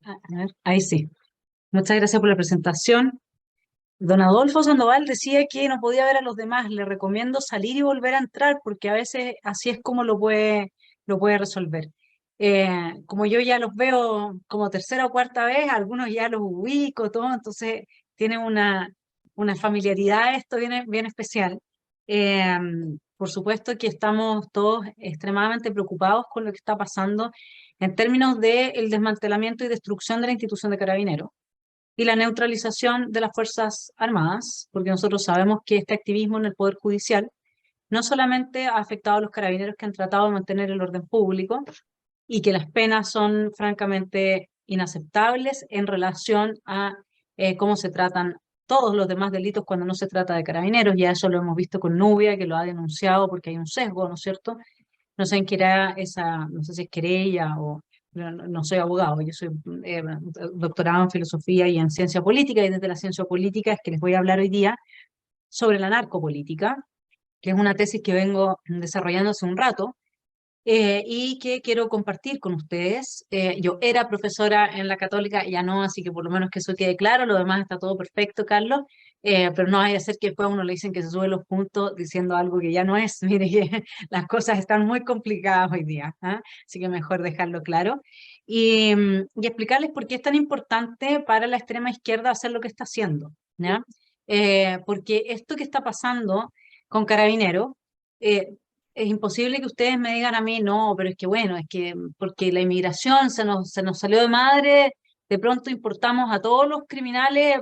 A ver, ahí sí. Muchas gracias por la presentación. Don Adolfo Sandoval decía que no podía ver a los demás. Le recomiendo salir y volver a entrar porque a veces así es como lo puede resolver. Como yo ya los veo como tercera o cuarta vez, algunos ya los ubico, todo, entonces tiene una familiaridad esto bien especial. Eh, por supuesto que estamos todos extremadamente preocupados con lo que está pasando en términos del desmantelamiento y destrucción de la institución de Carabineros y la neutralización de las Fuerzas Armadas, porque nosotros sabemos que este activismo en el Poder Judicial no solamente ha afectado a los carabineros que han tratado de mantener el orden público y que las penas son francamente inaceptables en relación a cómo se tratan todos los demás delitos cuando no se trata de carabineros. Ya eso lo hemos visto con Nubia, que lo ha denunciado porque hay un sesgo, ¿no es cierto? No sé en qué era esa, no sé si es querella o no soy abogado, yo soy doctorado en filosofía y en ciencia política, y desde la ciencia política es que les voy a hablar hoy día sobre la narcopolítica, que es una tesis que vengo desarrollando hace un rato, y que quiero compartir con ustedes. Yo era profesora en la Católica, ya no, así que por lo menos que eso quede claro, lo demás está todo perfecto, Carlos, pero no vaya a ser que después a uno le dicen que se sube los puntos diciendo algo que ya no es. Mire que las cosas están muy complicadas hoy día, ¿ah? Así que mejor dejarlo claro. Y explicarles por qué es tan importante para la extrema izquierda hacer lo que está haciendo, ¿ya? Porque esto que está pasando con Carabineros, eh, es imposible que ustedes me digan a mí, no, pero es que bueno, es que porque la inmigración se nos salió de madre, de pronto importamos a todos los criminales,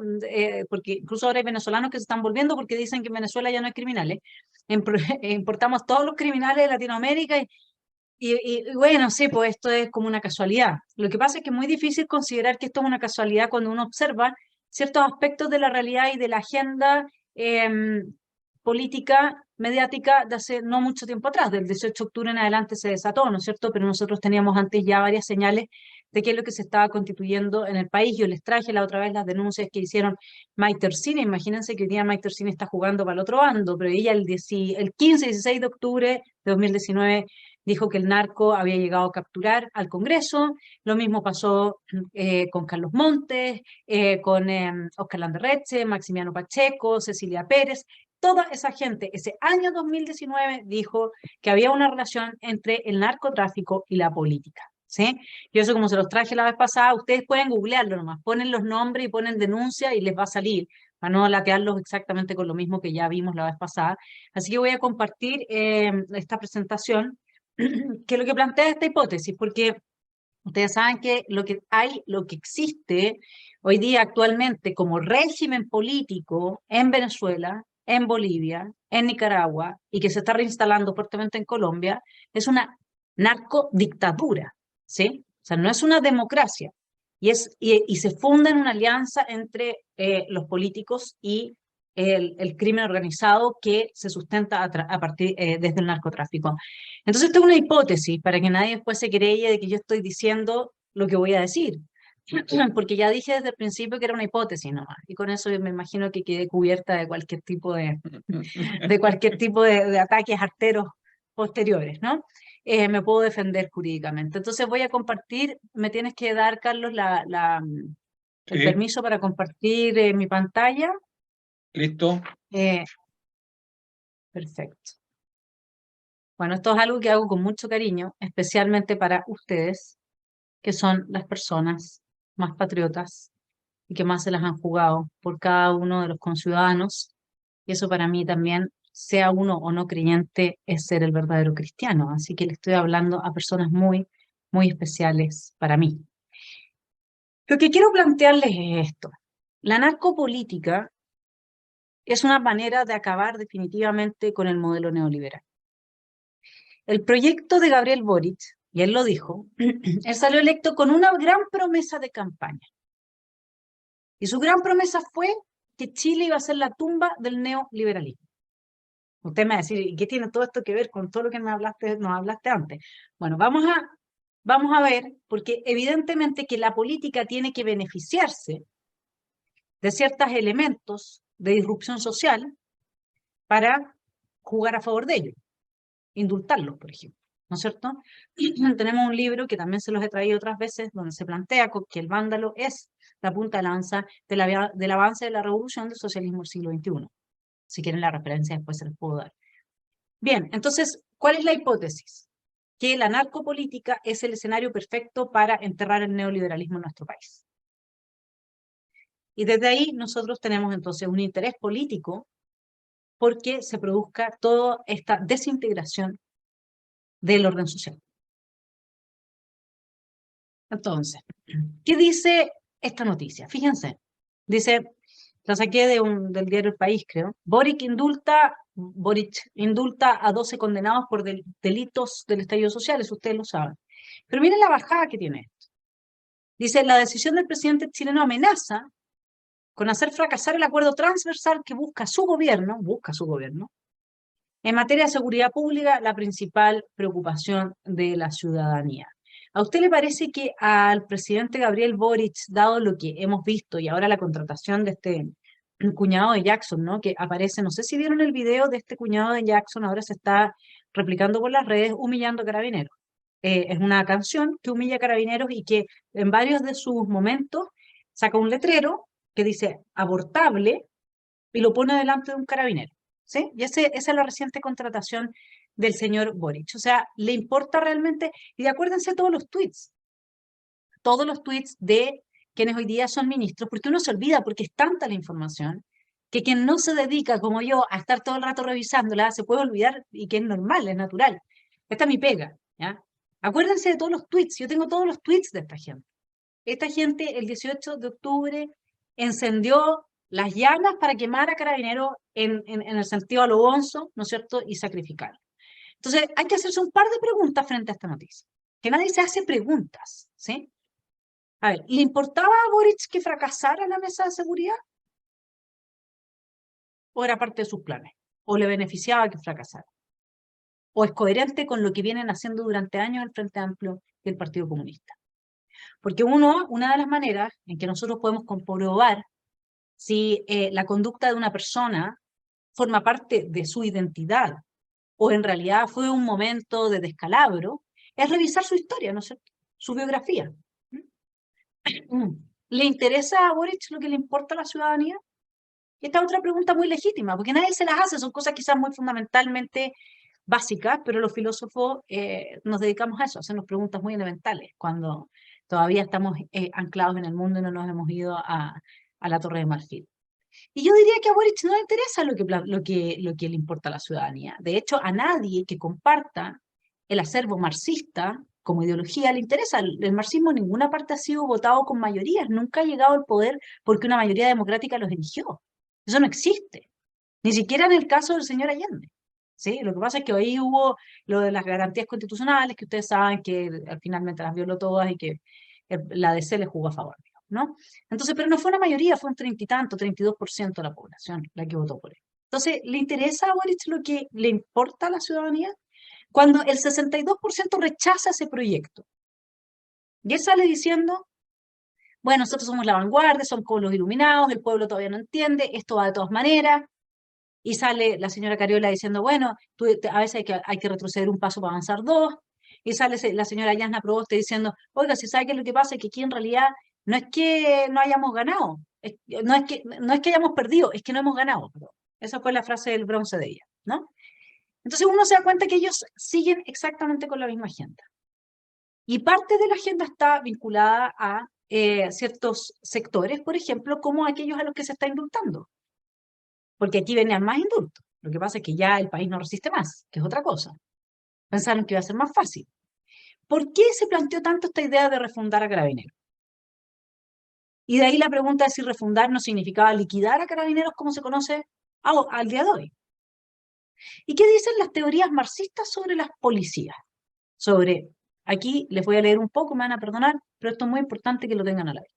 porque incluso ahora hay venezolanos que se están volviendo porque dicen que en Venezuela ya no hay criminales. Importamos todos los criminales de Latinoamérica y bueno, sí, pues esto es como una casualidad. Lo que pasa es que es muy difícil considerar que esto es una casualidad cuando uno observa ciertos aspectos de la realidad y de la agenda política, mediática de hace no mucho tiempo atrás. Del 18 de octubre en adelante se desató, ¿no es cierto? Pero nosotros teníamos antes ya varias señales de qué es lo que se estaba constituyendo en el país. Yo les traje la otra vez las denuncias que hicieron Maite Orsini. Imagínense que hoy día Maite Orsini está jugando para el otro bando, pero ella el 15 y 16 de octubre de 2019 dijo que el narco había llegado a capturar al Congreso. Lo mismo pasó con Carlos Montes, con Oscar Landerreche, Maximiano Pacheco, Cecilia Pérez. Toda esa gente, ese año 2019, dijo que había una relación entre el narcotráfico y la política, ¿sí? Yo eso como se los traje la vez pasada, ustedes pueden googlearlo nomás, ponen los nombres y ponen denuncia y les va a salir, para no latearlos exactamente con lo mismo que ya vimos la vez pasada. Así que voy a compartir esta presentación que lo que plantea esta hipótesis, porque ustedes saben que lo que existe hoy día actualmente como régimen político en Venezuela, en Bolivia, en Nicaragua y que se está reinstalando fuertemente en Colombia, es una narcodictadura, ¿sí? O sea, no es una democracia. Y se funda en una alianza entre los políticos y el crimen organizado que se sustenta a partir desde el narcotráfico. Entonces, esto es una hipótesis para que nadie después se creye de que yo estoy diciendo lo que voy a decir, porque ya dije desde el principio que era una hipótesis nomás, y con eso yo me imagino que quedé cubierta de cualquier tipo de ataques arteros posteriores, ¿no? Me puedo defender jurídicamente. Entonces voy a compartir, me tienes que dar, Carlos, el Sí, permiso para compartir mi pantalla. listo. Eh, Perfecto. Bueno, esto es algo que hago con mucho cariño, especialmente para ustedes, que son las personas más patriotas y que más se las han jugado por cada uno de los conciudadanos. Y eso para mí también, sea uno o no creyente, es ser el verdadero cristiano. Así que le estoy hablando a personas muy especiales para mí. Lo que quiero plantearles es esto. La narcopolítica es una manera de acabar definitivamente con el modelo neoliberal. El proyecto de Gabriel Boric, y él lo dijo, él salió electo con una gran promesa de campaña. Y su gran promesa fue que Chile iba a ser la tumba del neoliberalismo. Usted me va a decir, ¿y qué tiene todo esto que ver con todo lo que nos hablaste antes? Bueno, vamos a ver, porque evidentemente que la política tiene que beneficiarse de ciertos elementos de disrupción social para jugar a favor de ellos, indultarlos, por ejemplo, ¿no es cierto? Tenemos un libro que también se los he traído otras veces, donde se plantea que el vándalo es la punta de lanza del avance de la revolución del socialismo del siglo XXI. Si quieren la referencia, después se les puedo dar. Bien, entonces, ¿cuál es la hipótesis? Que la narcopolítica es el escenario perfecto para enterrar el neoliberalismo en nuestro país. Y desde ahí nosotros tenemos entonces un interés político porque se produzca toda esta desintegración del orden social. Entonces, ¿qué dice esta noticia? Fíjense, dice, la saqué del diario El País, creo. Boric indulta a 12 condenados por delitos del estallido social, eso ustedes lo saben. Pero miren la bajada que tiene esto. Dice, la decisión del presidente chileno amenaza con hacer fracasar el acuerdo transversal que busca su gobierno, en materia de seguridad pública, la principal preocupación de la ciudadanía. ¿A usted le parece que al presidente Gabriel Boric, dado lo que hemos visto y ahora la contratación de este cuñado de Jackson, ¿no? Que aparece, no sé si vieron el video de este cuñado de Jackson, ahora se está replicando por las redes, humillando a Carabineros. Es una canción que humilla a Carabineros y que en varios de sus momentos saca un letrero que dice abortable y lo pone delante de un carabinero. ¿Sí? Y esa es la reciente contratación del señor Boric. O sea, le importa realmente, y acuérdense todos los tweets de quienes hoy día son ministros, porque uno se olvida, porque es tanta la información, que quien no se dedica, como yo, a estar todo el rato revisándola, se puede olvidar y que es normal, es natural. Esta es mi pega, ¿ya? Acuérdense de todos los tweets, yo tengo todos los tweets de esta gente. Esta gente, el 18 de octubre, encendió las llamas para quemar a Carabineros en el sentido a lo bonzo, ¿no es cierto?, y sacrificar. Entonces, hay que hacerse un par de preguntas frente a esta noticia. Que nadie se hace preguntas, ¿sí? A ver, ¿le importaba a Boric que fracasara la mesa de seguridad? ¿O era parte de sus planes? ¿O le beneficiaba que fracasara? ¿O es coherente con lo que vienen haciendo durante años el Frente Amplio y el Partido Comunista? Porque una de las maneras en que nosotros podemos comprobar si la conducta de una persona forma parte de su identidad o en realidad fue un momento de descalabro, es revisar su historia, ¿no es cierto? Su biografía. ¿Le interesa a Boric lo que le importa a la ciudadanía? Esta es otra pregunta muy legítima, porque nadie se las hace, son cosas quizás muy fundamentalmente básicas, pero los filósofos nos dedicamos a eso, a hacernos preguntas muy elementales, cuando todavía estamos anclados en el mundo y no nos hemos ido a la Torre de Marfil. Y yo diría que a Boric no le interesa lo que le importa a la ciudadanía. De hecho, a nadie que comparta el acervo marxista como ideología le interesa. El marxismo en ninguna parte ha sido votado con mayorías, nunca ha llegado al poder porque una mayoría democrática los eligió. Eso no existe. Ni siquiera en el caso del señor Allende. ¿Sí? Lo que pasa es que hoy hubo lo de las garantías constitucionales, que ustedes saben que finalmente las violó todas y que la DC le jugó a favor, ¿no? Entonces, pero no fue una mayoría, fue un 30 y tanto, 32% de la población la que votó por él. Entonces, ¿le interesa a Boric lo que le importa a la ciudadanía? Cuando el 62% rechaza ese proyecto. Y él sale diciendo, bueno, nosotros somos la vanguardia, somos como los iluminados, el pueblo todavía no entiende, esto va de todas maneras. Y sale la señora Cariola diciendo, bueno, a veces hay que retroceder un paso para avanzar dos. Y sale la señora Yasna Proboste diciendo, oiga, si sabe qué es lo que pasa, es que aquí en realidad no es que no hayamos ganado, no es que hayamos perdido, es que no hemos ganado. Esa fue la frase del bronce de ella, ¿no? Entonces uno se da cuenta que ellos siguen exactamente con la misma agenda. Y parte de la agenda está vinculada a ciertos sectores, por ejemplo, como aquellos a los que se está indultando. Porque aquí venían más indultos. Lo que pasa es que ya el país no resiste más, que es otra cosa. Pensaron que iba a ser más fácil. ¿Por qué se planteó tanto esta idea de refundar a Carabineros? Y de ahí la pregunta es si refundar no significaba liquidar a Carabineros como se conoce al día de hoy. ¿Y qué dicen las teorías marxistas sobre las policías? Aquí les voy a leer un poco, me van a perdonar, pero esto es muy importante que lo tengan a la vez.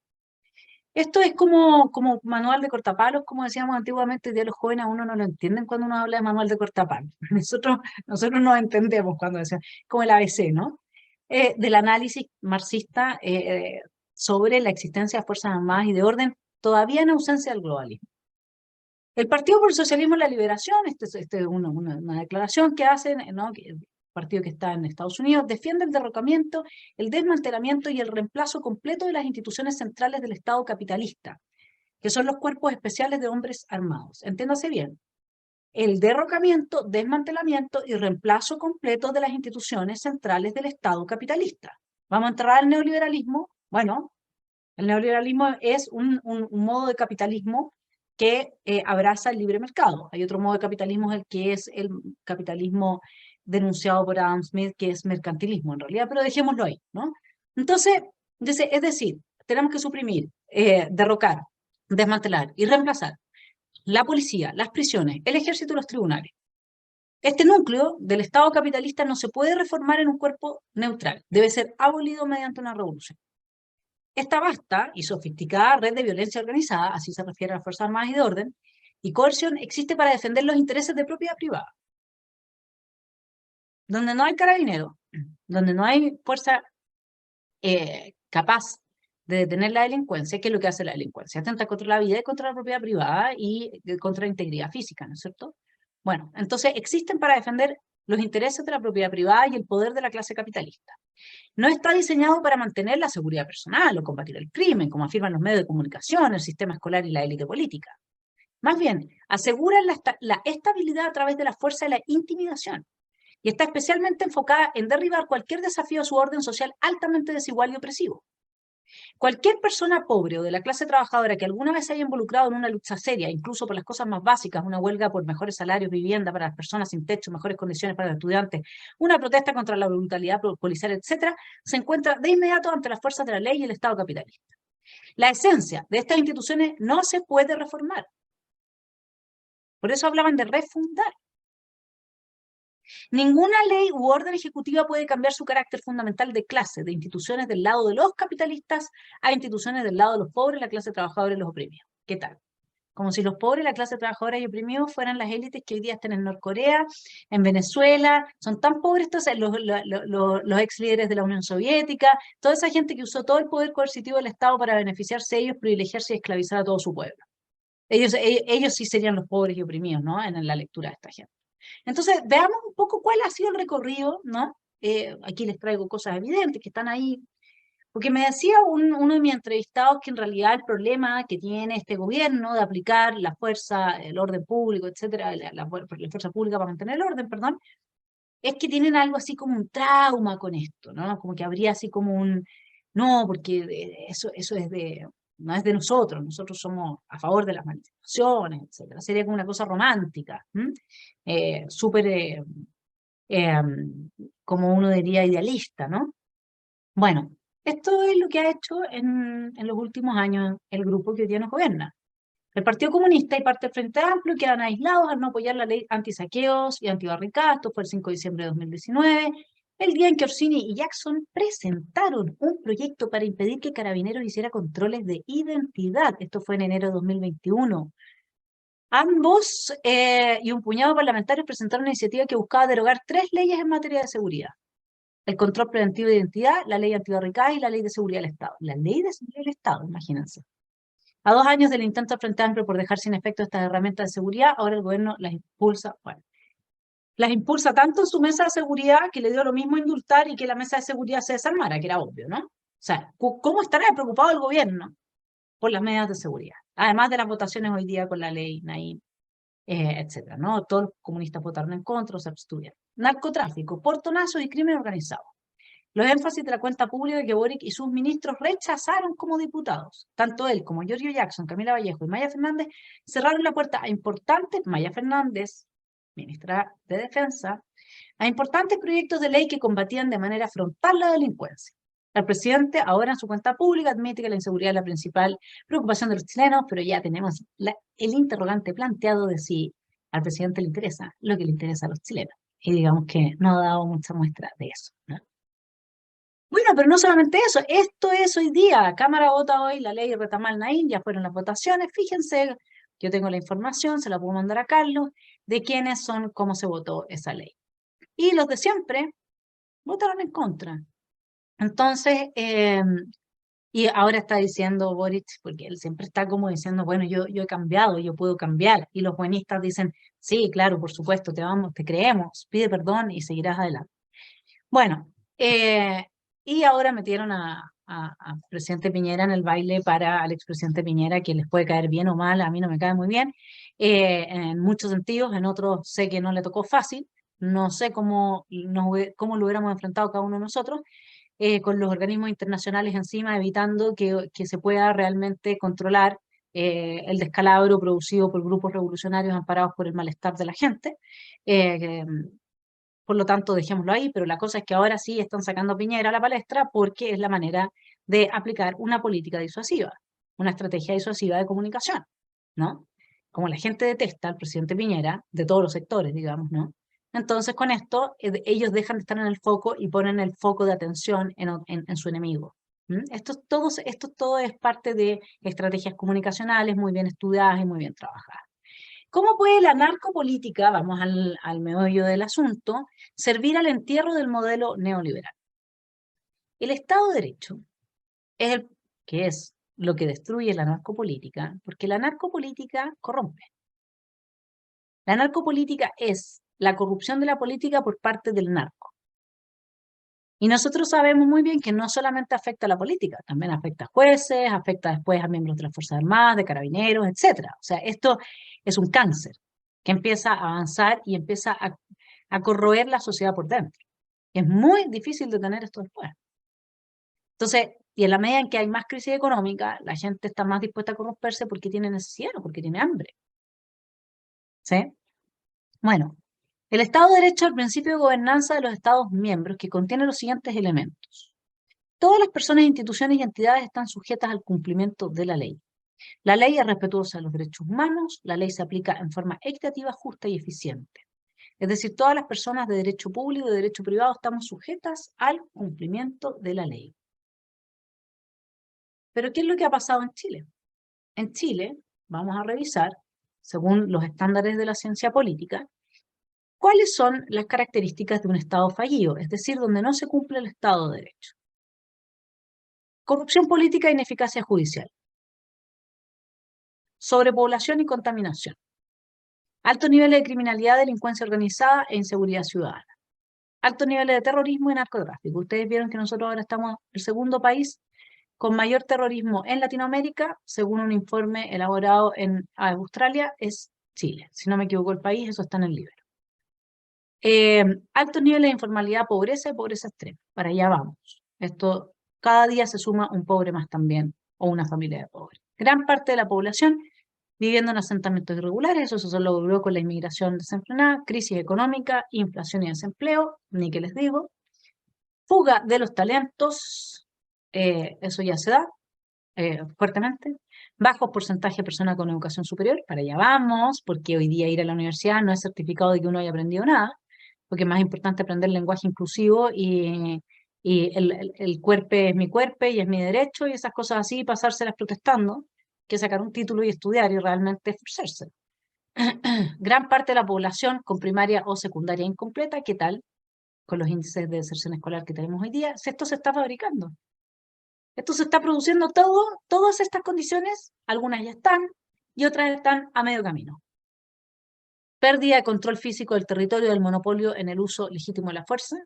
Esto es como manual de cortapalos, como decíamos antiguamente, de los jóvenes uno no lo entienden cuando uno habla de manual de cortapalos. Nosotros no entendemos cuando decimos, como el ABC, ¿no? Del análisis marxista sobre la existencia de fuerzas armadas y de orden, todavía en ausencia del globalismo. El Partido por el Socialismo y la Liberación, esta es una declaración que hacen, ¿no? partido que está en Estados Unidos, defiende el derrocamiento, el desmantelamiento y el reemplazo completo de las instituciones centrales del Estado capitalista, que son los cuerpos especiales de hombres armados. Entiéndase bien. El derrocamiento, desmantelamiento y reemplazo completo de las instituciones centrales del Estado capitalista. ¿Vamos a entrar al neoliberalismo? Bueno, el neoliberalismo es un modo de capitalismo que abraza el libre mercado. Hay otro modo de capitalismo, el que es el capitalismo denunciado por Adam Smith, que es mercantilismo en realidad, pero dejémoslo ahí, ¿no? Entonces, es decir, tenemos que suprimir, derrocar, desmantelar y reemplazar la policía, las prisiones, el ejército y los tribunales. Este núcleo del Estado capitalista no se puede reformar en un cuerpo neutral, debe ser abolido mediante una revolución. Esta vasta y sofisticada red de violencia organizada, así se refiere a las Fuerzas Armadas y de Orden, y coerción existe para defender los intereses de propiedad privada. Donde no hay carabineros, donde no hay fuerza capaz de detener la delincuencia, ¿qué es lo que hace la delincuencia? Atenta contra la vida y contra la propiedad privada y contra la integridad física, ¿no es cierto? Bueno, entonces existen para defender los intereses de la propiedad privada y el poder de la clase capitalista. No está diseñado para mantener la seguridad personal o combatir el crimen, como afirman los medios de comunicación, el sistema escolar y la élite política. Más bien, aseguran la estabilidad a través de la fuerza de la intimidación y está especialmente enfocada en derribar cualquier desafío a su orden social altamente desigual y opresivo. Cualquier persona pobre o de la clase trabajadora que alguna vez se haya involucrado en una lucha seria, incluso por las cosas más básicas, una huelga por mejores salarios, vivienda para las personas sin techo, mejores condiciones para los estudiantes, una protesta contra la brutalidad policial, etcétera, se encuentra de inmediato ante las fuerzas de la ley y el Estado capitalista. La esencia de estas instituciones no se puede reformar. Por eso hablaban de refundar. Ninguna ley u orden ejecutiva puede cambiar su carácter fundamental de clase, de instituciones del lado de los capitalistas a instituciones del lado de los pobres, la clase trabajadora y los oprimidos. ¿Qué tal? Como si los pobres, la clase trabajadora y oprimidos fueran las élites que hoy día están en Norcorea, en Venezuela, son tan pobres entonces los ex líderes de la Unión Soviética, toda esa gente que usó todo el poder coercitivo del Estado para beneficiarse de ellos, privilegiarse y esclavizar a todo su pueblo. Ellos sí serían los pobres y oprimidos, ¿no? En la lectura de esta gente. Entonces, veamos un poco cuál ha sido el recorrido, ¿no? Aquí les traigo cosas evidentes que están ahí, porque me decía uno de mis entrevistados que en realidad el problema que tiene este gobierno de aplicar la fuerza, el orden público, etcétera, la fuerza pública para mantener el orden, perdón, es que tienen algo así como un trauma con esto, ¿no? Como que habría así como no, porque eso no es de nosotros, nosotros somos a favor de las manifestaciones, etcétera. Sería como una cosa romántica, súper, eh, como uno diría, idealista, ¿no? Bueno, esto es lo que ha hecho en los últimos años el grupo que hoy día nos gobierna. El Partido Comunista y parte del Frente Amplio quedan aislados al no apoyar la ley antisaqueos y antibarricadas. Esto fue el 5 de diciembre de 2019, el día en que Orsini y Jackson presentaron un proyecto para impedir que Carabineros hiciera controles de identidad. Esto fue en enero de 2021. Ambos y un puñado de parlamentarios presentaron una iniciativa que buscaba derogar 3 leyes en materia de seguridad: el control preventivo de identidad, la ley antibarricadas y la ley de seguridad del Estado. La ley de seguridad del Estado, imagínense. A 2 años del intento del Frente Amplio por dejar sin efecto estas herramientas de seguridad, ahora el gobierno las impulsa, bueno, las impulsa tanto en su mesa de seguridad que le dio lo mismo indultar y que la mesa de seguridad se desarmara, que era obvio, ¿no? O sea, ¿cómo estará preocupado el gobierno por las medidas de seguridad? Además de las votaciones hoy día con la ley Naim, etcétera, ¿no? Todos los comunistas votaron en contra o se abstuvieron. Narcotráfico, portonazos y crimen organizado. Los énfasis de la cuenta pública que Boric y sus ministros rechazaron como diputados. Tanto él como Giorgio Jackson, Camila Vallejo y Maya Fernández cerraron la puerta a importantes, Maya Fernández, ministra de Defensa, a importantes proyectos de ley que combatían de manera frontal la delincuencia. El presidente ahora en su cuenta pública admite que la inseguridad es la principal preocupación de los chilenos, pero ya tenemos el interrogante planteado de si al presidente le interesa lo que le interesa a los chilenos. Y digamos que no ha dado mucha muestra de eso, ¿no? Bueno, pero no solamente eso, esto es hoy día. La Cámara vota hoy la ley Retamal Naim, ya fueron las votaciones. Fíjense, yo tengo la información, se la puedo mandar a Carlos, de quiénes son, cómo se votó esa ley. Y los de siempre votaron en contra. Entonces, y ahora está diciendo Boric, porque él siempre está como diciendo, bueno, yo he cambiado, yo puedo cambiar. Y los buenistas dicen, sí, claro, por supuesto, te creemos, pide perdón y seguirás adelante. Bueno, y ahora metieron a presidente Piñera en el baile para al expresidente Piñera, que les puede caer bien o mal, a mí no me cae muy bien, en muchos sentidos, en otros sé que no le tocó fácil, no sé cómo lo hubiéramos enfrentado cada uno de nosotros, con los organismos internacionales encima, evitando que se pueda realmente controlar el descalabro producido por grupos revolucionarios amparados por el malestar de la gente. Eh, por lo tanto, dejémoslo ahí, pero la cosa es que ahora sí están sacando a Piñera a la palestra porque es la manera de aplicar una política disuasiva, una estrategia disuasiva de comunicación, ¿no? Como la gente detesta al presidente Piñera, de todos los sectores, digamos, ¿no? Entonces, con esto, ellos dejan de estar en el foco y ponen el foco de atención en su enemigo. ¿Mm? Esto todo es parte de estrategias comunicacionales muy bien estudiadas y muy bien trabajadas. ¿Cómo puede la narcopolítica, vamos al meollo del asunto, servir al entierro del modelo neoliberal? El Estado de Derecho es que es lo que destruye la narcopolítica, porque la narcopolítica corrompe. La narcopolítica es la corrupción de la política por parte del narco. Y nosotros sabemos muy bien que no solamente afecta a la política, también afecta a jueces, afecta después a miembros de las Fuerzas Armadas, de carabineros, etc. O sea, esto es un cáncer que empieza a avanzar y empieza a corroer la sociedad por dentro. Es muy difícil detener esto después. Entonces, y en la medida en que hay más crisis económica, la gente está más dispuesta a corromperse porque tiene necesidad o porque tiene hambre. ¿Sí? Bueno, el Estado de Derecho es el principio de gobernanza de los Estados miembros que contiene los siguientes elementos. Todas las personas, instituciones y entidades están sujetas al cumplimiento de la ley. La ley es respetuosa de los derechos humanos, la ley se aplica en forma equitativa, justa y eficiente. Es decir, todas las personas de derecho público y de derecho privado estamos sujetas al cumplimiento de la ley. Pero ¿qué es lo que ha pasado en Chile? En Chile, vamos a revisar, según los estándares de la ciencia política, cuáles son las características de un Estado fallido, es decir, donde no se cumple el Estado de Derecho. Corrupción política e ineficacia judicial. Sobrepoblación y contaminación. Altos niveles de criminalidad, delincuencia organizada e inseguridad ciudadana. Altos niveles de terrorismo y narcotráfico. Ustedes vieron que nosotros ahora estamos el segundo país con mayor terrorismo en Latinoamérica, según un informe elaborado en Australia, es Chile. Si no me equivoco el país, eso está en el libro. Altos niveles de informalidad, pobreza y pobreza extrema. Para allá vamos. Esto, cada día se suma un pobre más también, o una familia de pobres. Gran parte de la población viviendo en asentamientos irregulares, eso se logró con la inmigración desenfrenada, crisis económica, inflación y desempleo, ni que les digo. Fuga de los talentos, eso ya se da fuertemente. Bajo porcentaje de personas con educación superior, para allá vamos, porque hoy día ir a la universidad no es certificado de que uno haya aprendido nada, porque es más importante aprender lenguaje inclusivo y el cuerpo es mi cuerpo y es mi derecho y esas cosas así, pasárselas protestando, que sacar un título y estudiar y realmente esforzarse. Gran parte de la población con primaria o secundaria incompleta, ¿qué tal? Con los índices de deserción escolar que tenemos hoy día, esto se está fabricando. Esto se está produciendo todas estas condiciones, algunas ya están y otras están a medio camino. Pérdida de control físico del territorio del monopolio en el uso legítimo de la fuerza,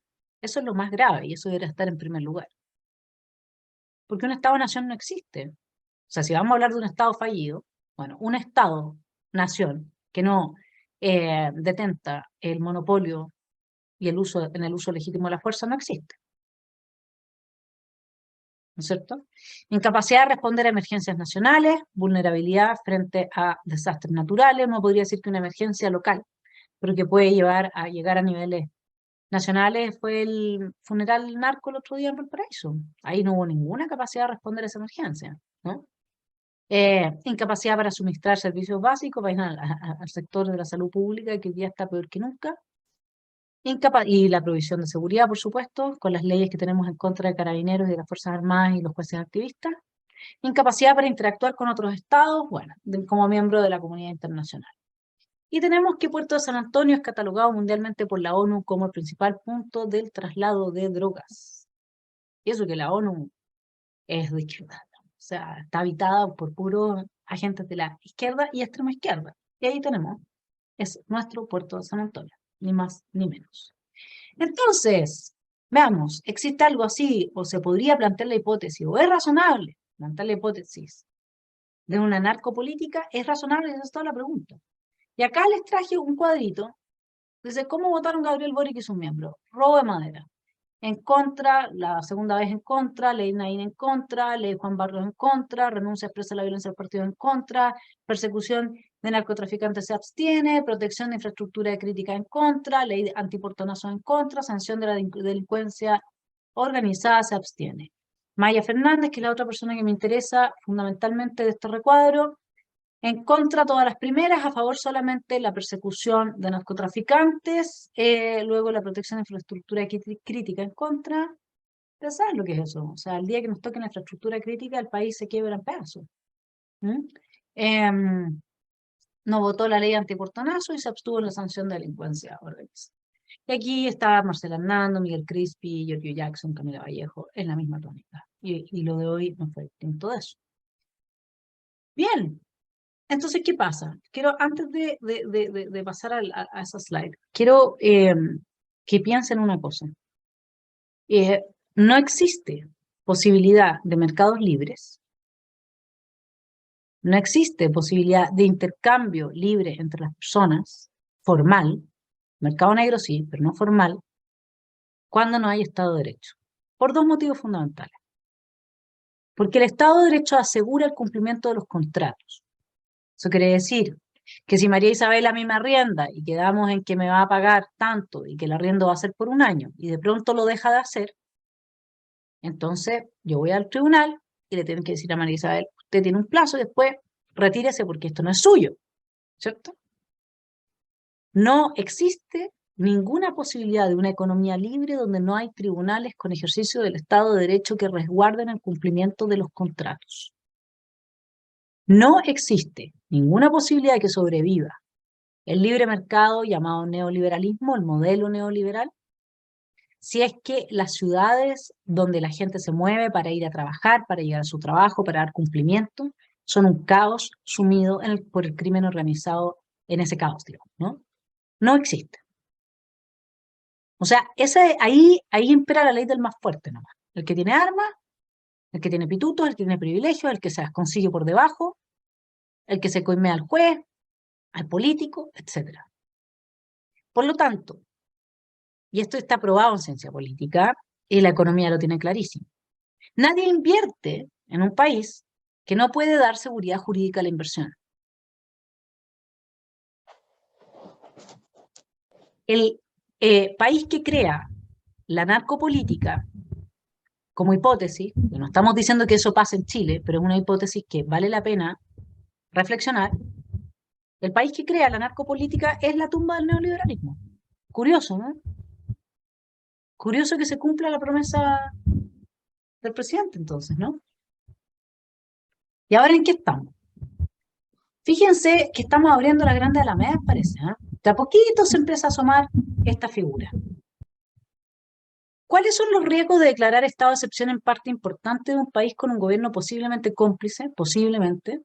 eso es lo más grave y eso debería estar en primer lugar. Porque un Estado-nación no existe. O sea, si vamos a hablar de un Estado fallido, bueno, un Estado-nación que no detenta el monopolio y en el uso legítimo de la fuerza no existe. ¿No es cierto? Incapacidad de responder a emergencias nacionales, vulnerabilidad frente a desastres naturales, no podría decir que una emergencia local, pero que puede llegar a niveles nacionales. Fue el funeral narco el otro día en Valparaíso. Ahí no hubo ninguna capacidad de responder a esa emergencia, ¿no? Incapacidad para suministrar servicios básicos, al sector de la salud pública, que hoy día está peor que nunca. Y la provisión de seguridad, por supuesto, con las leyes que tenemos en contra de carabineros y de las Fuerzas Armadas y los jueces activistas. Incapacidad para interactuar con otros estados, bueno, como miembro de la comunidad internacional. Y tenemos que Puerto de San Antonio es catalogado mundialmente por la ONU como el principal punto del traslado de drogas. Y eso que la ONU es de izquierda, o sea, está habitada por puros agentes de la izquierda y extrema izquierda. Y ahí tenemos, es nuestro Puerto de San Antonio, ni más ni menos. Entonces, Veamos, ¿existe algo así o se podría plantear la hipótesis o es razonable plantear la hipótesis de una narcopolítica? ¿Es razonable? Esa es toda la pregunta. Y acá les traje un cuadrito. Dice, ¿cómo votaron Gabriel Boric y sus miembros? Robo de madera. En contra, la segunda vez en contra, ley Naín en contra, ley Juan Barros en contra, renuncia expresa a la violencia del partido en contra, persecución de narcotraficantes se abstiene, protección de infraestructura de crítica en contra, ley antiportonazo en contra, sanción de la delincuencia organizada se abstiene. Maya Fernández, que es la otra persona que me interesa fundamentalmente de este recuadro, en contra todas las primeras, a favor solamente la persecución de narcotraficantes, luego la protección de infraestructura crítica en contra. ¿Ustedes saben lo que es eso? O sea, el día que nos toque la infraestructura crítica, el país se quiebra en pedazos. No votó la ley antiportonazo y se abstuvo en la sanción de delincuencia organizada. Y aquí está Marcela Hernando, Miguel Crispi, Giorgio Jackson, Camila Vallejo, en la misma tónica. Y lo de hoy no fue distinto de eso. Bien, entonces, ¿qué pasa? Quiero, antes de pasar a esa slide, quiero que piensen una cosa. No existe posibilidad de mercados libres, no existe posibilidad de intercambio libre entre las personas, formal, mercado negro sí, pero no formal, cuando no hay Estado de Derecho, por dos motivos fundamentales. Porque el Estado de Derecho asegura el cumplimiento de los contratos. Eso quiere decir que si María Isabel a mí me arrienda y quedamos en que me va a pagar tanto y que el arriendo va a ser por un año y de pronto lo deja de hacer, entonces yo voy al tribunal y le tengo que decir a María Isabel, usted tiene un plazo y después retírese porque esto no es suyo, ¿cierto? No existe ninguna posibilidad de una economía libre donde no hay tribunales con ejercicio del Estado de Derecho que resguarden el cumplimiento de los contratos. No existe ninguna posibilidad de que sobreviva el libre mercado llamado neoliberalismo, el modelo neoliberal, si es que las ciudades donde la gente se mueve para ir a trabajar, para llegar a su trabajo, para dar cumplimiento, son un caos sumido por el crimen organizado en ese caos, digamos, ¿no? No existe. O sea, ahí impera la ley del más fuerte nomás. El que tiene armas, el que tiene pitutos, el que tiene privilegios, el que se las consigue por debajo, el que se coimea al juez, al político, etc. Por lo tanto, y esto está probado en ciencia política, y la economía lo tiene clarísimo, nadie invierte en un país que no puede dar seguridad jurídica a la inversión. El país que crea la narcopolítica como hipótesis, y no estamos diciendo que eso pase en Chile, pero es una hipótesis que vale la pena reflexionar, el país que crea la narcopolítica es la tumba del neoliberalismo. Curioso, ¿no? Curioso que se cumpla la promesa del presidente entonces, ¿no? ¿Y ahora en qué estamos? Fíjense que estamos abriendo la grande Alameda, parece, ¿eh? De a poquito se empieza a asomar esta figura. ¿Cuáles son los riesgos de declarar estado de excepción en parte importante de un país con un gobierno posiblemente cómplice, posiblemente,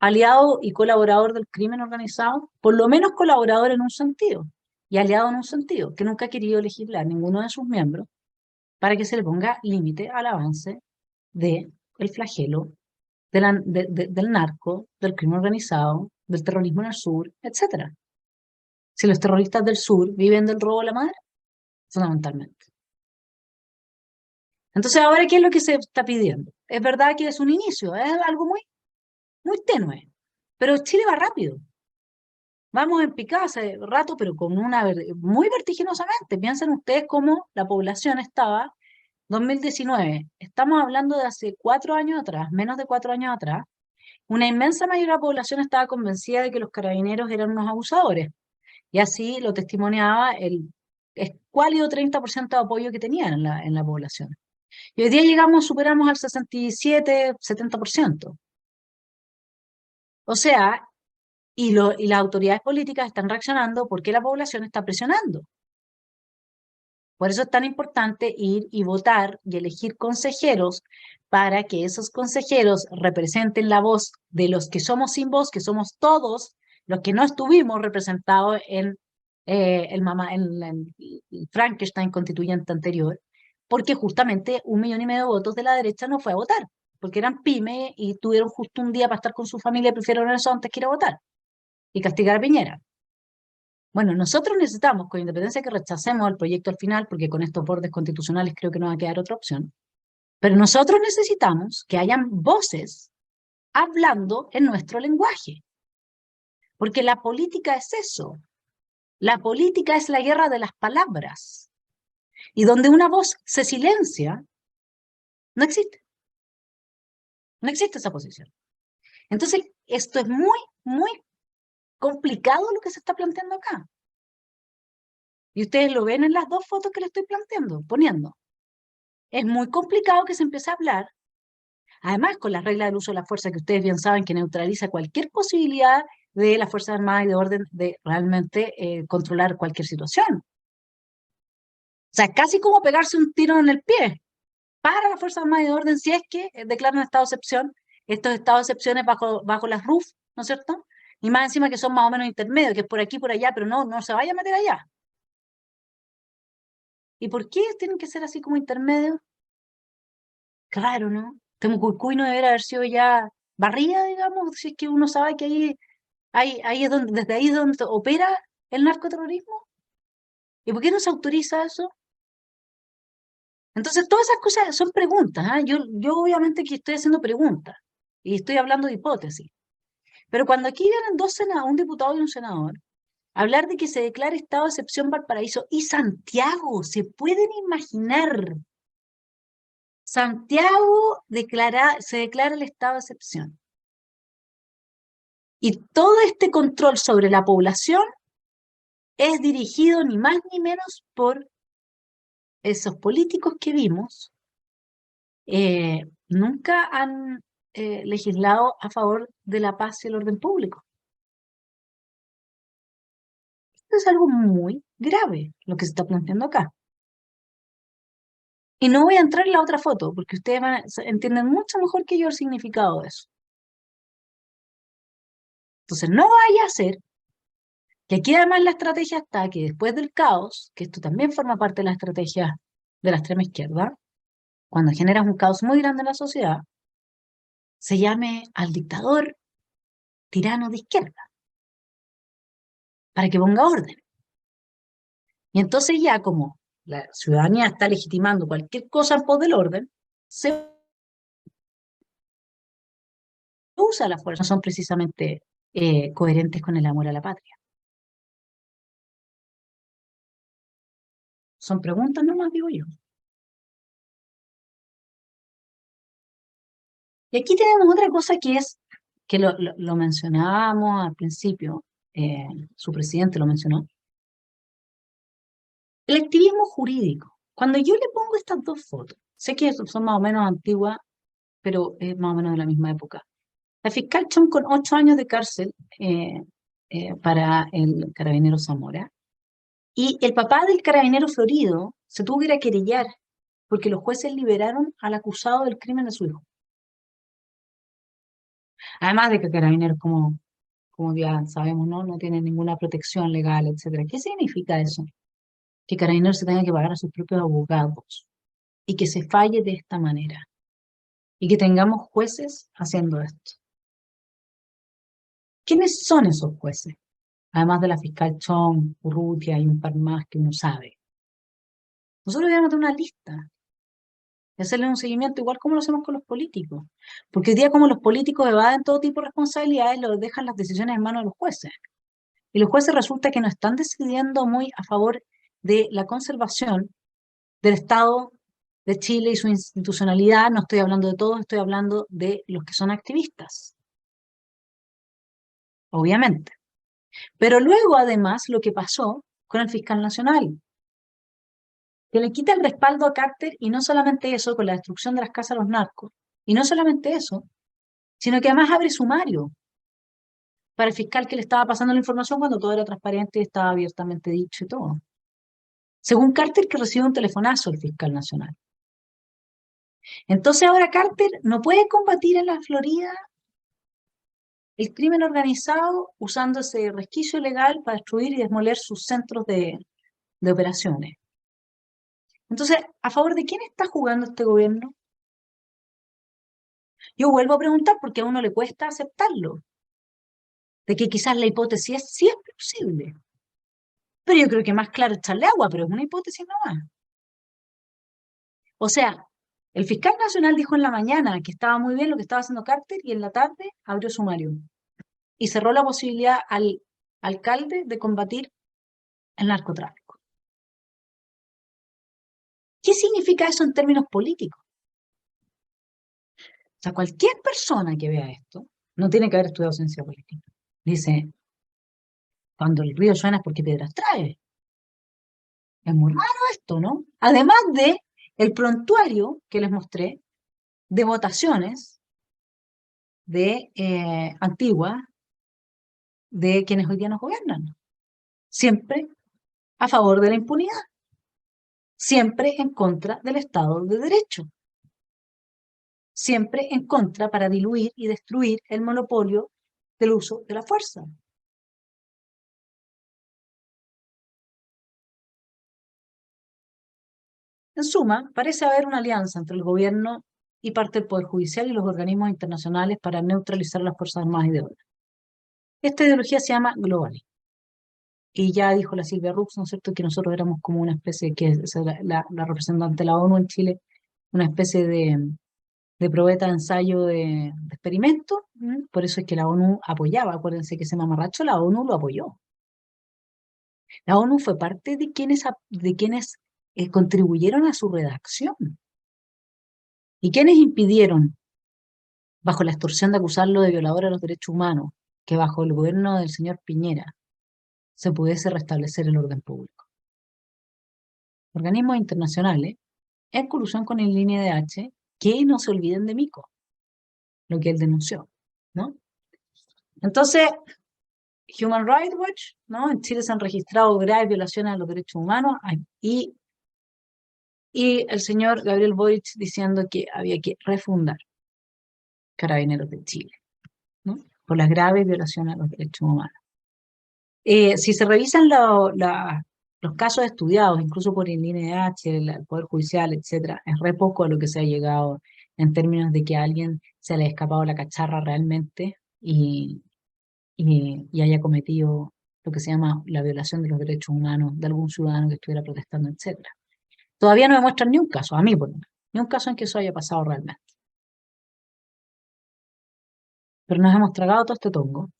aliado y colaborador del crimen organizado? Por lo menos colaborador en un sentido, y aliado en un sentido, que nunca ha querido legislar ninguno de sus miembros para que se le ponga límite al avance del flagelo del narco, del crimen organizado, del terrorismo en el sur, etc. Si los terroristas del sur viven del robo a la madre, fundamentalmente. Entonces, ahora, ¿qué es lo que se está pidiendo? Es verdad que es un inicio, es algo muy, muy tenue, pero Chile va rápido. Vamos en picada hace rato, pero con muy vertiginosamente. Piensen ustedes cómo la población estaba 2019. Estamos hablando de hace 4 años atrás, menos de 4 años atrás. Una inmensa mayoría de la población estaba convencida de que los carabineros eran unos abusadores. Y así lo testimoniaba el escuálido 30% de apoyo que tenían en la población. Y hoy día superamos al 67, 70%. O sea, y las autoridades políticas están reaccionando porque la población está presionando. Por eso es tan importante ir y votar y elegir consejeros para que esos consejeros representen la voz de los que somos sin voz, que somos todos los que no estuvimos representados en el Frankenstein constituyente anterior, porque justamente 1,5 millones de votos de la derecha no fue a votar, porque eran pymes y tuvieron justo un día para estar con su familia y prefirieron eso antes que ir a votar y castigar a Piñera. Bueno, nosotros necesitamos, con independencia que rechacemos el proyecto al final, porque con estos bordes constitucionales creo que no va a quedar otra opción, pero nosotros necesitamos que hayan voces hablando en nuestro lenguaje, porque la política es eso. La política es la guerra de las palabras, y donde una voz se silencia, no existe, no existe esa posición. Entonces, esto es muy, muy complicado lo que se está planteando acá. Y ustedes lo ven en las dos fotos que le estoy planteando, poniendo. Es muy complicado que se empiece a hablar, además con la regla del uso de la fuerza que ustedes bien saben que neutraliza cualquier posibilidad de las Fuerzas Armadas y de orden de realmente controlar cualquier situación. O sea, casi como pegarse un tiro en el pie para las Fuerzas Armadas y de orden si es que declaran estado de excepción, estos estados de excepciones bajo las RUF, ¿no es cierto? Y más encima que son más o menos intermedios, que es por aquí, por allá, pero no se vaya a meter allá. ¿Y por qué tienen que ser así como intermedios? Claro, ¿no? Temucuicui no debería haber sido ya barrida, digamos, si es que uno sabe que ahí es donde, desde ahí es donde opera el narcoterrorismo. ¿Y por qué no se autoriza eso? Entonces, todas esas cosas son preguntas, ¿ah? Yo obviamente que estoy haciendo preguntas y estoy hablando de hipótesis. Pero cuando aquí vienen un diputado y un senador, hablar de que se declare estado de excepción Valparaíso y Santiago, ¿se pueden imaginar? Santiago se declara el estado de excepción. Y todo este control sobre la población es dirigido ni más ni menos por esos políticos que vimos. Nunca han legislado a favor de la paz y el orden público. Esto es algo muy grave lo que se está planteando acá. Y no voy a entrar en la otra foto, porque ustedes entienden mucho mejor que yo el significado de eso. Entonces, no vaya a ser que aquí además la estrategia está que después del caos, que esto también forma parte de la estrategia de la extrema izquierda, cuando generas un caos muy grande en la sociedad, se llame al dictador tirano de izquierda, para que ponga orden. Y entonces ya como la ciudadanía está legitimando cualquier cosa en pos del orden, se usa la fuerza, no son precisamente coherentes con el amor a la patria. Son preguntas nomás, digo yo. Y aquí tenemos otra cosa que es, que lo mencionábamos al principio, su presidente lo mencionó, el activismo jurídico. Cuando yo le pongo estas dos fotos, sé que son más o menos antiguas, pero es más o menos de la misma época. La fiscal Chong con 8 años de cárcel para el carabinero Zamora, y el papá del carabinero Florido se tuvo que ir a querellar porque los jueces liberaron al acusado del crimen de su hijo. Además de que Carabineros, como ya sabemos, no tiene ninguna protección legal, etcétera. ¿Qué significa eso? Que Carabineros se tenga que pagar a sus propios abogados y que se falle de esta manera y que tengamos jueces haciendo esto. ¿Quiénes son esos jueces? Además de la fiscal Chong, Urrutia y un par más que uno sabe. Nosotros debemos tener una lista y hacerle un seguimiento igual como lo hacemos con los políticos. Porque hoy día como los políticos evaden todo tipo de responsabilidades, los dejan las decisiones en manos de los jueces. Y los jueces resulta que no están decidiendo muy a favor de la conservación del Estado de Chile y su institucionalidad. No estoy hablando de todos, estoy hablando de los que son activistas, obviamente. Pero luego, además, lo que pasó con el fiscal nacional, que le quita el respaldo a Carter, y no solamente eso, con la destrucción de las casas de los narcos, y no solamente eso, sino que además abre sumario para el fiscal que le estaba pasando la información cuando todo era transparente y estaba abiertamente dicho y todo. Según Carter, que recibe un telefonazo el fiscal nacional. Entonces ahora Carter no puede combatir en la Florida el crimen organizado usando ese resquicio legal para destruir y demoler sus centros de operaciones. Entonces, ¿a favor de quién está jugando este gobierno? Yo vuelvo a preguntar porque a uno le cuesta aceptarlo, de que quizás la hipótesis sí es posible. Pero yo creo que más claro echarle agua, pero es una hipótesis nomás. O sea, el fiscal nacional dijo en la mañana que estaba muy bien lo que estaba haciendo Carter y en la tarde abrió sumario y cerró la posibilidad al alcalde de combatir el narcotráfico. ¿Qué significa eso en términos políticos? O sea, cualquier persona que vea esto no tiene que haber estudiado ciencia política. Dice, cuando el río suena es porque piedras trae. Es muy raro esto, ¿no? Además de el prontuario que les mostré de votaciones de antiguas de quienes hoy día nos gobiernan. Siempre a favor de la impunidad. Siempre en contra del Estado de Derecho. Siempre en contra para diluir y destruir el monopolio del uso de la fuerza. En suma, parece haber una alianza entre el gobierno y parte del Poder Judicial y los organismos internacionales para neutralizar las Fuerzas Armadas y de orden. Esta ideología se llama global. Y ya dijo la Silvia Rux, ¿no es cierto?, que nosotros éramos como una especie, que es la representante de la ONU en Chile, una especie de probeta de ensayo de experimento. Por eso es que la ONU apoyaba, acuérdense que ese mamarracho, la ONU lo apoyó. La ONU fue parte de quienes contribuyeron a su redacción. ¿Y quienes impidieron, bajo la extorsión de acusarlo de violador a los derechos humanos, que bajo el gobierno del señor Piñera se pudiese restablecer el orden público? Organismos internacionales, en colusión con el INDH, que no se olviden de Mico, lo que él denunció, ¿no? Entonces, Human Rights Watch, ¿no? En Chile se han registrado graves violaciones a los derechos humanos y el señor Gabriel Boric diciendo que había que refundar Carabineros de Chile, ¿no? Por las graves violaciones a los derechos humanos. Si se revisan los casos estudiados, incluso por el INDH, el Poder Judicial, etcétera, es re poco a lo que se ha llegado en términos de que a alguien se le ha escapado la cacharra realmente y haya cometido lo que se llama la violación de los derechos humanos de algún ciudadano que estuviera protestando, etcétera. Todavía no demuestran ni un caso, a mí por lo menos, ni un caso en que eso haya pasado realmente. Pero nos hemos tragado todo este tongo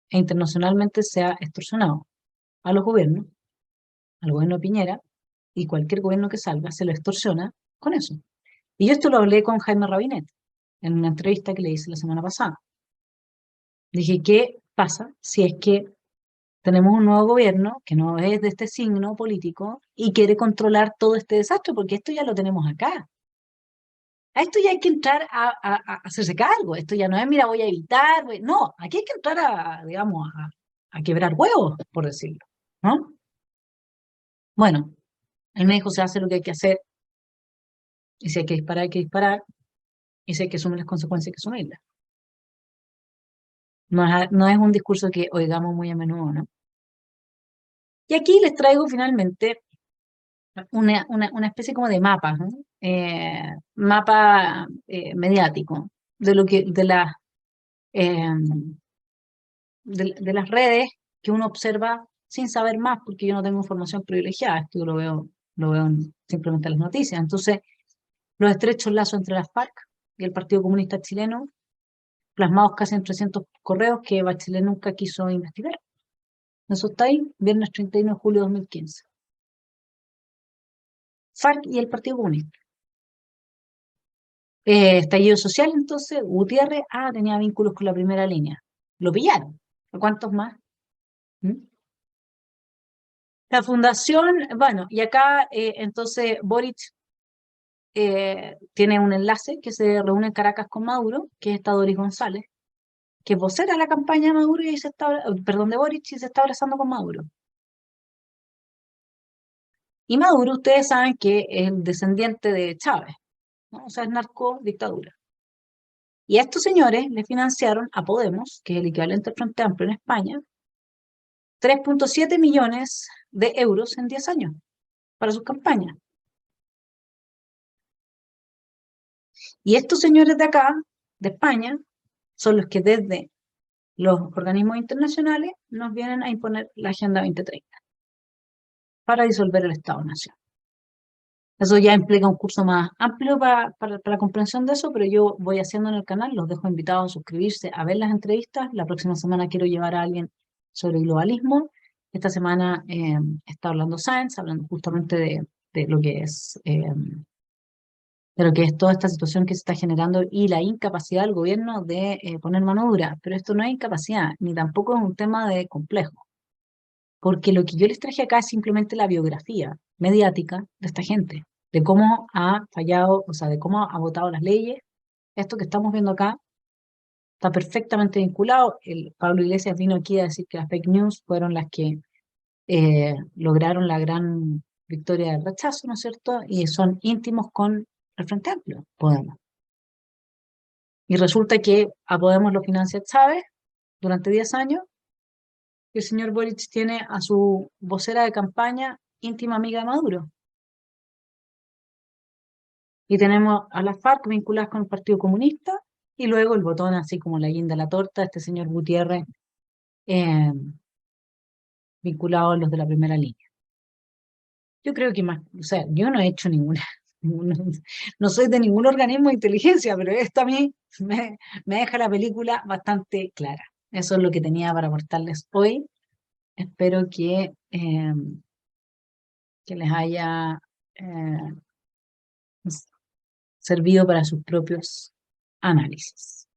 e internacionalmente se ha extorsionado a los gobiernos, al gobierno de Piñera, y cualquier gobierno que salga se lo extorsiona con eso. Y yo esto lo hablé con Jaime Rabinet en una entrevista que le hice la semana pasada. Dije, ¿qué pasa si es que tenemos un nuevo gobierno que no es de este signo político y quiere controlar todo este desastre? Porque esto ya lo tenemos acá. A esto ya hay que entrar a hacerse cargo. Esto ya no es, mira, voy a evitar. No, aquí hay que entrar digamos, a quebrar huevos, por decirlo, ¿no? Bueno, él me dijo, se hace lo que hay que hacer, y si hay que disparar, hay que disparar, y si hay que asumir las consecuencias, hay que asumirlas. No es un discurso que oigamos muy a menudo, ¿no? Y aquí les traigo finalmente una especie como de mapa, ¿no? Mapa mediático de lo que, eh, de las redes que uno observa sin saber más, porque yo no tengo información privilegiada, esto lo veo simplemente en las noticias. Entonces, los estrechos lazos entre las FARC y el Partido Comunista Chileno, plasmados casi en 300 correos que Bachelet nunca quiso investigar. Eso está ahí, viernes 31 de julio de 2015. FARC y el Partido Comunista. Estallido social, entonces, Gutiérrez, tenía vínculos con la primera línea. Lo pillaron. ¿A cuántos más? ¿Mm? La fundación, bueno, y acá entonces Boric tiene un enlace que se reúne en Caracas con Maduro, que es esta Doris González, que vocera la campaña de Maduro y perdón, de Boric y se está abrazando con Maduro. Y Maduro, ustedes saben que es el descendiente de Chávez, ¿no? O sea, es narcodictadura. Y a estos señores le financiaron a Podemos, que es el equivalente al Frente Amplio en España, 3,7 millones de euros en 10 años para sus campañas. Y estos señores de acá, de España, son los que desde los organismos internacionales nos vienen a imponer la Agenda 2030 para disolver el Estado-Nación. Eso ya implica un curso más amplio para la comprensión de eso, pero yo voy haciendo en el canal, los dejo invitados a suscribirse, a ver las entrevistas. La próxima semana quiero llevar a alguien sobre globalismo. Esta semana está Orlando Sáenz, hablando justamente de lo que es toda esta situación que se está generando y la incapacidad del gobierno de poner mano dura. Pero esto no es incapacidad, ni tampoco es un tema de complejo, porque lo que yo les traje acá es simplemente la biografía mediática de esta gente, de cómo ha fallado, o sea, de cómo ha votado las leyes. Esto que estamos viendo acá está perfectamente vinculado. Pablo Iglesias vino aquí a decir que las fake news fueron las que lograron la gran victoria del rechazo, ¿no es cierto? Y son íntimos con el Frente Amplio, Podemos. Y resulta que a Podemos lo financia Chávez durante 10 años, y el señor Boric tiene a su vocera de campaña íntima amiga de Maduro. Y tenemos a las FARC vinculadas con el Partido Comunista, y luego el botón, así como la guinda de la torta, este señor Gutiérrez, eh, vinculado a los de la primera línea. Yo creo que más, o sea, yo no he hecho no soy de ningún organismo de inteligencia, pero esto a mí me deja la película bastante clara. Eso es lo que tenía para aportarles hoy. Espero que les haya servido para sus propios análisis.